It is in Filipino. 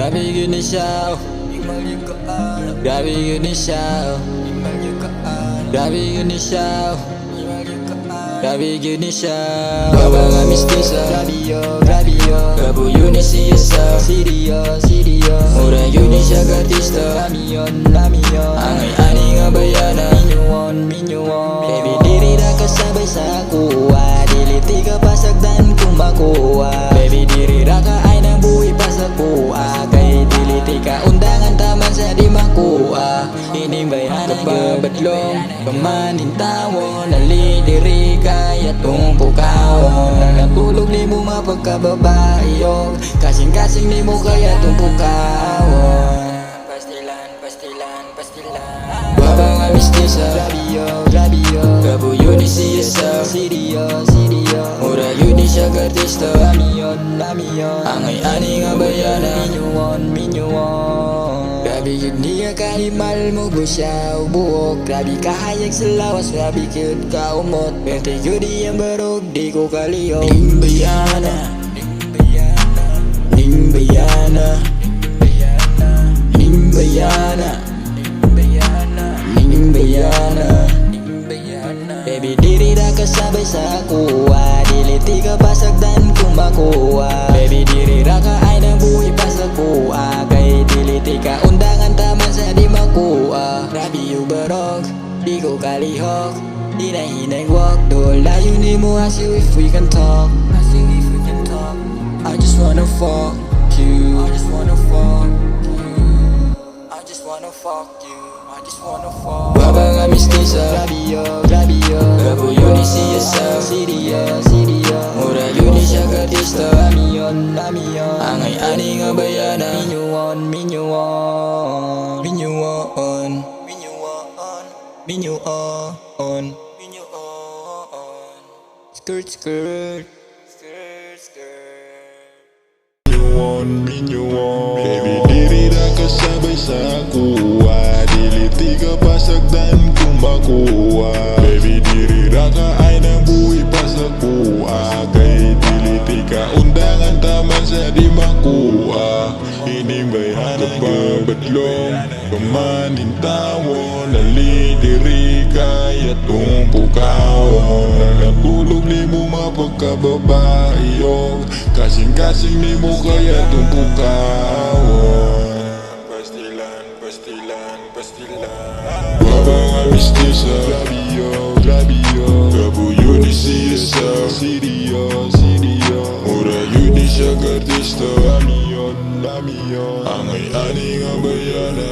Grabe yun ni siya, grabe yun ni siya, grabe yun ni siya, grabe yun ni siya. Baba nga mistisa, grabe yo, grabe yun ni siya sa Sirio, mura yun ni siya gatista. Lami yon, angay ani nga bayana. Minuon, baby diri na kasabay sa kuha, diliti ka pasagdan kung makuha. Baby diri ra ka ay nang buhi pa sa kuha, kay diliti ka undangan taman sa di makuha. Ining bayana babadlong kamanin tawon, nalidiri kaya tong pukawon. Natulog ni mo mapagkababayo, kasing-kasing ni mo kaya tong pukawon. Pastilan Baba nga mistisa, grabe yo, gabo yun ni siya sa Sirio, mura yun ni siya gatista. Lami yon, angay ani nga bayana. Minuon, grabe yun niya kahimal mo siya ubuok. Grabe kahayag sa lawas, grabe yun ka umot. Pwede yun di ang barog, di ko kaliyok. Ning bayana, ning bayana, ning bayana, ning bayana. Baby diri ra kasabay sa kuha, diliti ka pasagdan kung makuha. Baby diri ra ka ay nang buhi pa sa kuha, kay diliti ka undangan taman sa di makuha. Grabe yung barog, di ko kalihok, di na hinagwak. Layo ni mo ask you if we can talk. I just wanna fuck you, I just wanna fuck you, I just wanna fuck you, I just wanna fuck. Baba nga mistisa, grabe yo, gabo yun ni siya sa Sirio, mura yun ni siya gatista. Lami yon, angay ani nga bayana. Minuon, skirt. Minuon, baby diri ra kasabay sa kuha, diliti ka pasagdan kung makuha. Baby diri ra ka ay nang buhi pa sa kuha, kay diliti ka undangan taman sa di makuha. Ining bayana babadlong kamanin tawon, nalidiri kaya tong pukawon. Natulog ni mo mapagkababayo, kasing-kasing ni mo kaya tong pukawon. Pastilan Baba nga mistisa, grabe yo, gabo yun ni siya sa Sirio, mura yun ni siya gatista. Lami yon, angay ani nga bayana.